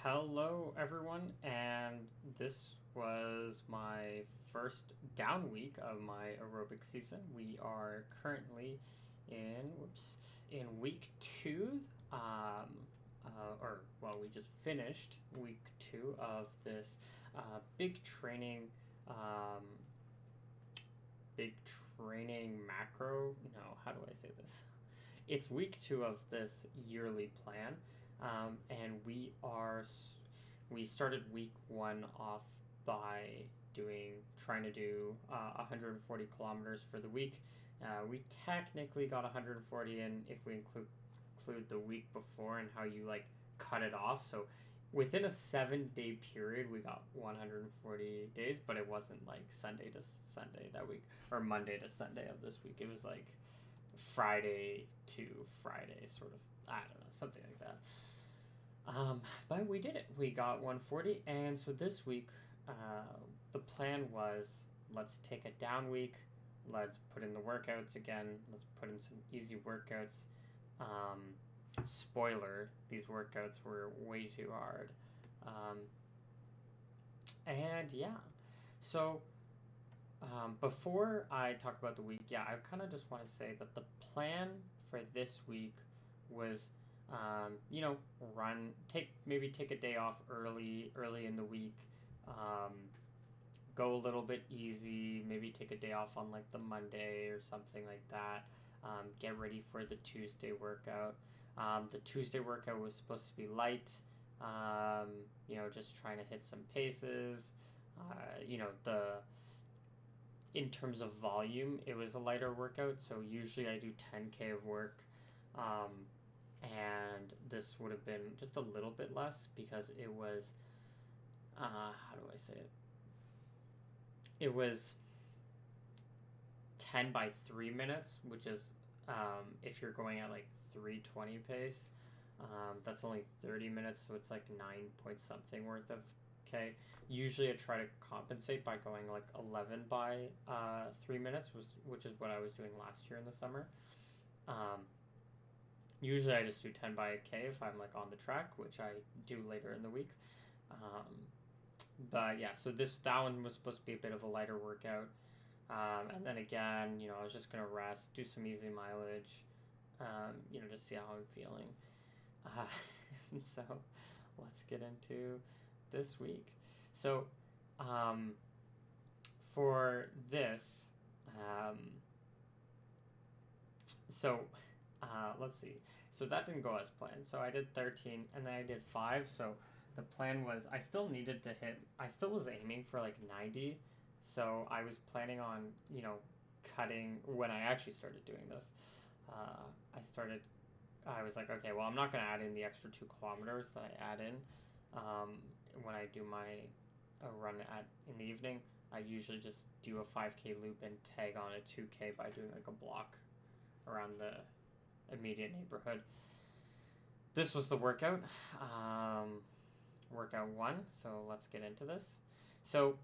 Hello, everyone, and this was my first down week of my aerobic season. We are currently in week two, we just finished week two of this big training, um, big training macro. No, how do I say this? It's week two of this yearly plan, and we started week one off by trying to do 140 kilometers for the week. We technically got 140 in if we include the week before and how you like cut it off. So within a 7 day period, we got 140 days, but it wasn't like Sunday to Sunday that week or Monday to Sunday of this week. It was like Friday to Friday, sort of. I don't know, something like that. But we did it. We got 140, and so this week, the plan was let's take a down week. Let's put in the workouts again. Let's put in some easy workouts. Spoiler: these workouts were way too hard. Um, and yeah, so before I talk about the week, I kind of just want to say that the plan for this week was, take a day off early in the week, um, go a little bit easy, maybe take a day off on like the Monday or something like that. Get ready for the Tuesday workout. The Tuesday workout was supposed to be light, just trying to hit some paces. The in terms of volume, it was a lighter workout. So usually I do 10K of work, and this would have been just a little bit less because it was, how do I say it? It was 10 by 3 minutes, which is, if you're going at like 320 pace, that's only 30 minutes, so it's like 9 point something worth of K. Usually I try to compensate by going like 11 by 3 minutes, which is what I was doing last year in the summer. Usually I just do 10 by K if I'm like on the track, which I do later in the week. But yeah, so that one was supposed to be a bit of a lighter workout. And then again, I was just going to rest, do some easy mileage, just see how I'm feeling. So let's get into this week. So for this, let's see. So that didn't go as planned. So I did 13 and then I did 5. So the plan was I still was aiming for like 90. So I was planning on, cutting when I actually started doing this. I was like, okay, well, I'm not going to add in the extra 2 kilometers that I add in when I do my run in the evening. I usually just do a 5K loop and tag on a 2K by doing like a block around the immediate neighborhood. This was the workout, workout 1. So let's get into this. So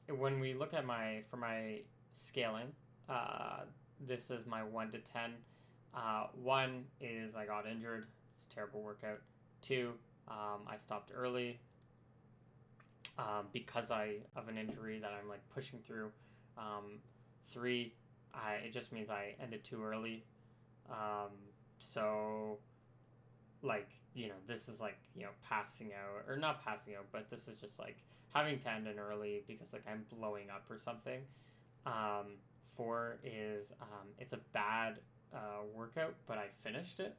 when we look at my scaling, this is my 1 to 10. 1 is I got injured. It's a terrible workout. 2, I stopped early because of an injury that I'm like pushing through. 3, it just means I ended too early. So like, this is like, passing out, or not passing out, but this is just like having to end in early because like I'm blowing up or something. 4 is, it's a bad workout, but I finished it.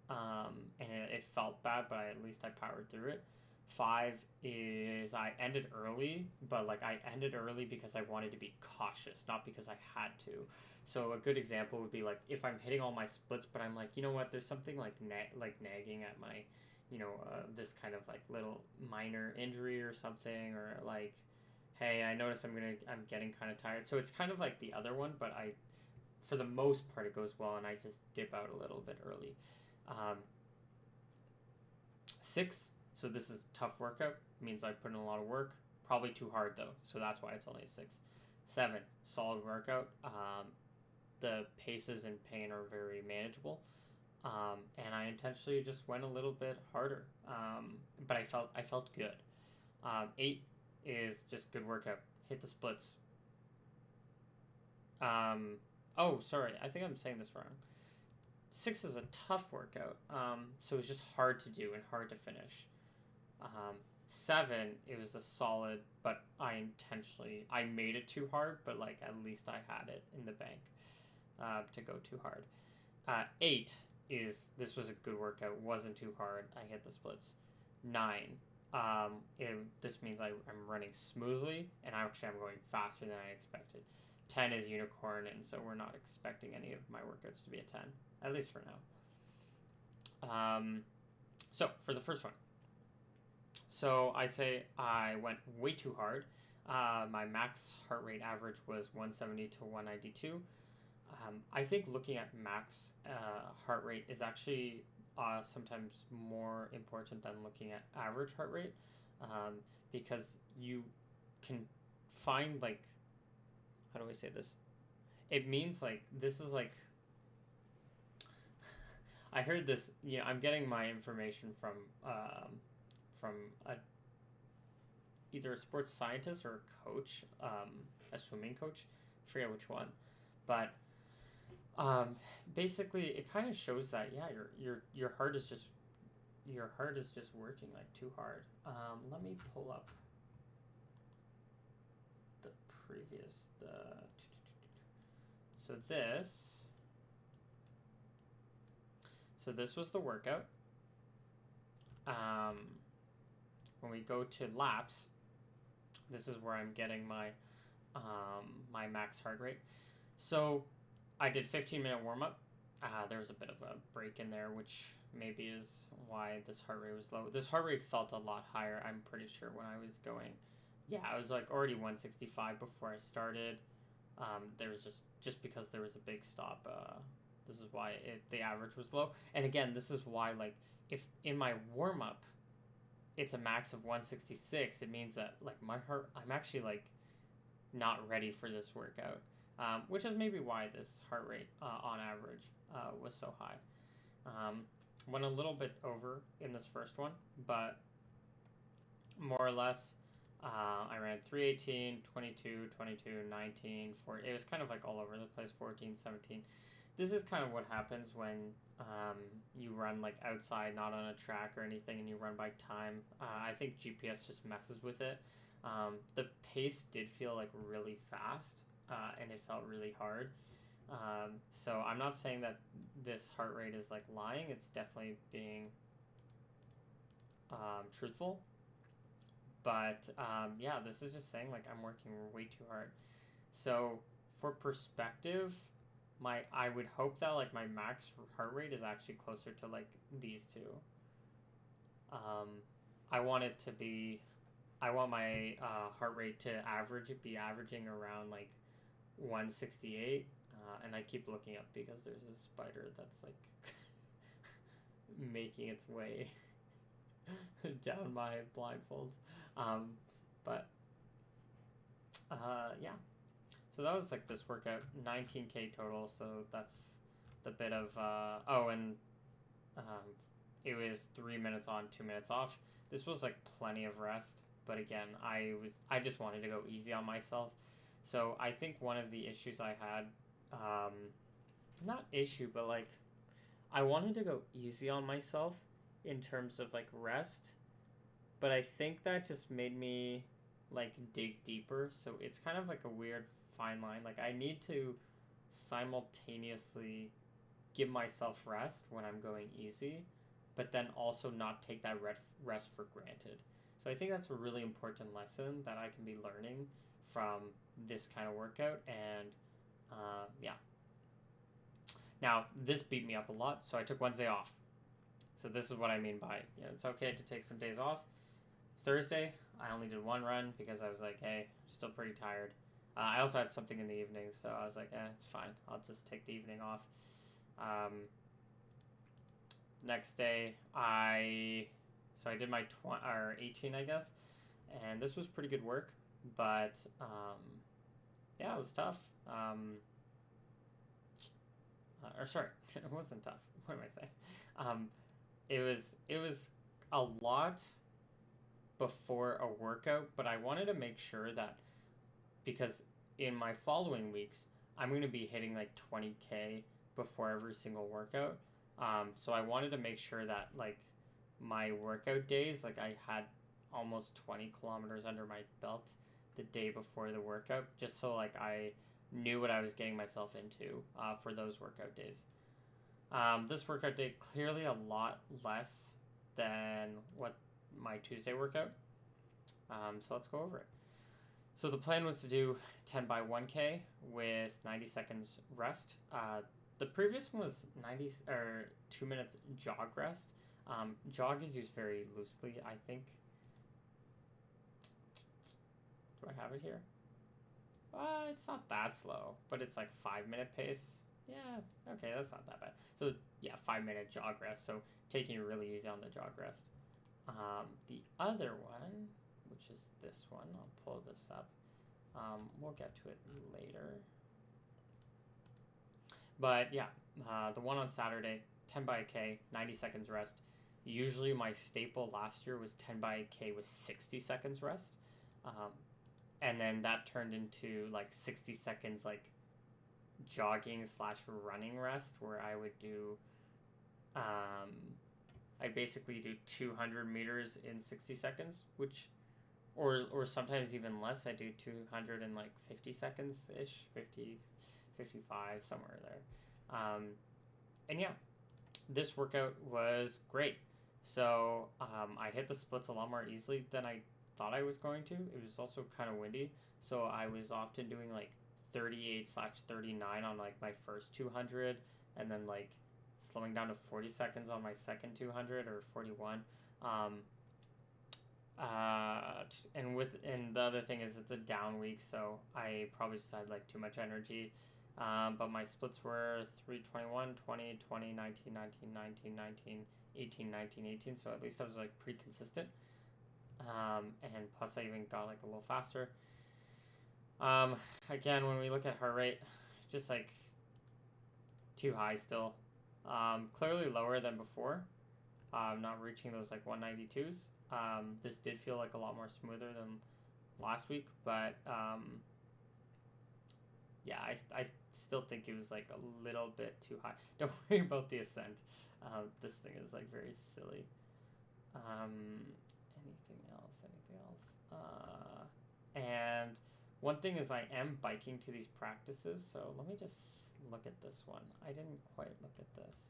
And it felt bad, but at least I powered through it. 5 is I ended early, but like I ended early because I wanted to be cautious, not because I had to. So a good example would be like if I'm hitting all my splits, but I'm like, you know what? There's something like nagging at my, this kind of like little minor injury or something, or like, hey, I notice I'm getting kind of tired. So it's kind of like the other one, but for the most part, it goes well, and I just dip out a little bit early. 6. So this is a tough workout. Means I put in a lot of work. Probably too hard though, so that's why it's only a 6. 7. Solid workout. The paces and pain are very manageable. And I intentionally just went a little bit harder. but I felt good. 8 is just good workout. Hit the splits. Oh, sorry, I think I'm saying this wrong. 6 is a tough workout, so it was just hard to do and hard to finish. 7, it was a solid, but I made it too hard, but like at least I had it in the bank to go too hard. 8 this was a good workout, wasn't too hard. I hit the splits. 9, this means I'm running smoothly, and I'm going faster than I expected. 10 is unicorn, and so we're not expecting any of my workouts to be a 10, at least for now. So for the first one, so I say I went way too hard. My max heart rate average was 170 to 192. I think looking at max heart rate is actually sometimes more important than looking at average heart rate, because you can find, like, how do I say this? It means like this is like I heard this. I'm getting my information from either a sports scientist or a coach, a swimming coach. I forget which one, but basically it kind of shows that your heart is just working like too hard. Let me pull up the previous so this was the workout. When we go to laps, this is where I'm getting my my max heart rate. So I did 15-minute warm-up. There was a bit of a break in there, which maybe is why this heart rate was low. This heart rate felt a lot higher, I'm pretty sure, when I was going. Yeah, I was like already 165 before I started. There was just because there was a big stop. This is why the average was low. And again, this is why, like, if in my warm-up it's a max of 166, it means that like my heart, I'm actually like not ready for this workout, which is maybe why this heart rate on average was so high. Went a little bit over in this first one, but more or less I ran 318, 22, 22, 19, 4. It was kind of like all over the place, 14, 17. This is kind of what happens when you run like outside, not on a track or anything, and you run by time. I think GPS just messes with it. The pace did feel like really fast, and it felt really hard. So I'm not saying that this heart rate is like lying. It's definitely being truthful. But yeah, this is just saying like I'm working way too hard. So for perspective, I would hope that like my max heart rate is actually closer to like these two. I want my heart rate to be averaging around like 168, and I keep looking up because there's a spider that's like making its way down my blindfolds. But yeah. So that was like this workout, 19K total. So that's the bit of it was 3 minutes on, 2 minutes off. This was like plenty of rest, but again, I just wanted to go easy on myself. So I think one of the issues I had, not issue, but like I wanted to go easy on myself in terms of like rest, but I think that just made me like dig deeper. So it's kind of like a weird fine line. Like I need to simultaneously give myself rest when I'm going easy, but then also not take that rest for granted. So I think that's a really important lesson that I can be learning from this kind of workout. And yeah. Now, this beat me up a lot, so I took Wednesday off. So this is what I mean by, it's okay to take some days off. Thursday, I only did one run because I was like, hey, I'm still pretty tired. I also had something in the evening, so I was like, it's fine. I'll just take the evening off. Next day, I did my 18, I guess, and this was pretty good work, but yeah, it was tough. Or sorry, it wasn't tough. What am I saying? It was a lot, before a workout, but I wanted to make sure that, because in my following weeks, I'm going to be hitting like 20K before every single workout. So I wanted to make sure that like my workout days, like I had almost 20 kilometers under my belt the day before the workout, just so like I knew what I was getting myself into for those workout days. This workout day, clearly a lot less than what my Tuesday workout. So let's go over it. So the plan was to do 10 by 1K with 90 seconds rest. The previous one was 2 minutes jog rest. Jog is used very loosely, I think. Do I have it here? It's not that slow, but it's like 5-minute pace. Yeah, okay, that's not that bad. So yeah, 5-minute jog rest. So taking it really easy on the jog rest. The other one, which is this one, I'll pull this up. We'll get to it later. But yeah, the one on Saturday, 10 by a K, 90 seconds rest. Usually my staple last year was 10 by a K with 60 seconds rest. And then that turned into like 60 seconds like jogging / running rest, where I would do I basically do 200 meters in 60 seconds, which or sometimes even less. I do 200 in like 50 seconds ish, 50, 55, somewhere there. And yeah, this workout was great. So I hit the splits a lot more easily than I thought I was going to. It was also kind of windy, so I was often doing like 38/39 on like my first 200, and then like slowing down to 40 seconds on my second 200 or 41. And the other thing is it's a down week, so I probably just had like too much energy. But my splits were 3:21, 20, 20, 19, 19, 19, 19, 18, 19, 18. So at least I was like pretty consistent. And plus I even got like a little faster. Again, when we look at heart rate, just like too high still. Clearly lower than before. Not reaching those like 192s. This did feel like a lot more smoother than last week, but yeah, I still think it was like a little bit too high. Don't worry about the ascent. This thing is like very silly. Anything else? And one thing is I am biking to these practices, so let me just look at this one. I didn't quite look at this.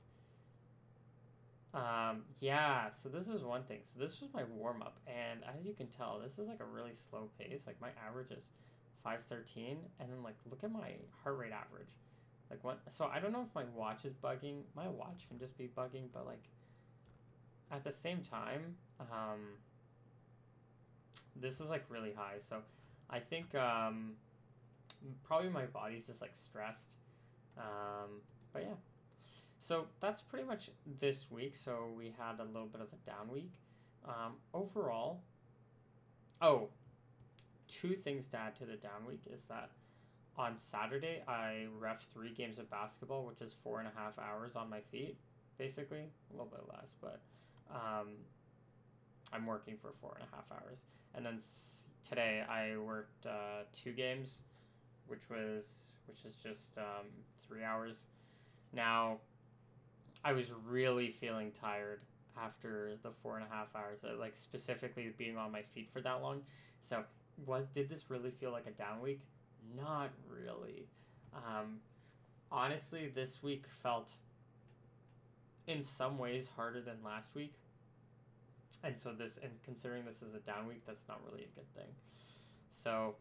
Yeah, so this is one thing. So this was my warm-up, and as you can tell, this is like a really slow pace. Like my average is 5:13, and then like look at my heart rate average. Like what? So I don't know if my watch is bugging. My watch can just be bugging, but like at the same time, this is like really high. So I think probably my body's just like stressed. But yeah. So that's pretty much this week. So we had a little bit of a down week. Overall, two things to add to the down week is that on Saturday I ref 3 games of basketball, which is 4.5 hours on my feet, basically. A little bit less, but I'm working for 4.5 hours. And then today I worked 2 games, which is just 3 hours. Now, I was really feeling tired after the 4.5 hours, like specifically being on my feet for that long. So, did this really feel like a down week? Not really. Honestly, this week felt in some ways harder than last week. And considering this is a down week, that's not really a good thing. So,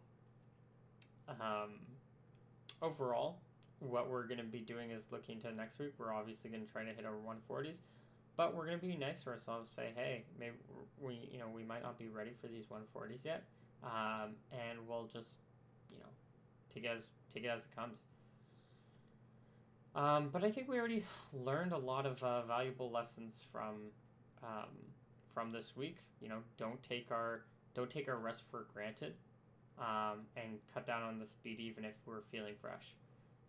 overall, what we're going to be doing is looking to next week. We're obviously going to try to hit our 140s, but we're going to be nice to ourselves. Say, hey, maybe we might not be ready for these 140s yet, and we'll just take it as it comes. But I think we already learned a lot of valuable lessons from this week. Don't take our rest for granted, and cut down on the speed even if we're feeling fresh.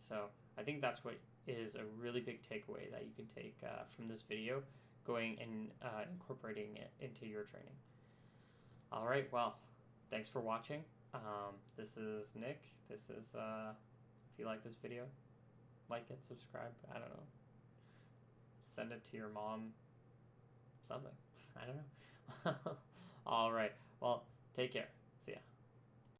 So I think that's what is a really big takeaway that you can take from this video, going and incorporating it into your training. All right, well, thanks for watching. This is Nick. This is, if you like this video, like it, subscribe, I don't know. Send it to your mom, something. I don't know. All right, well, take care.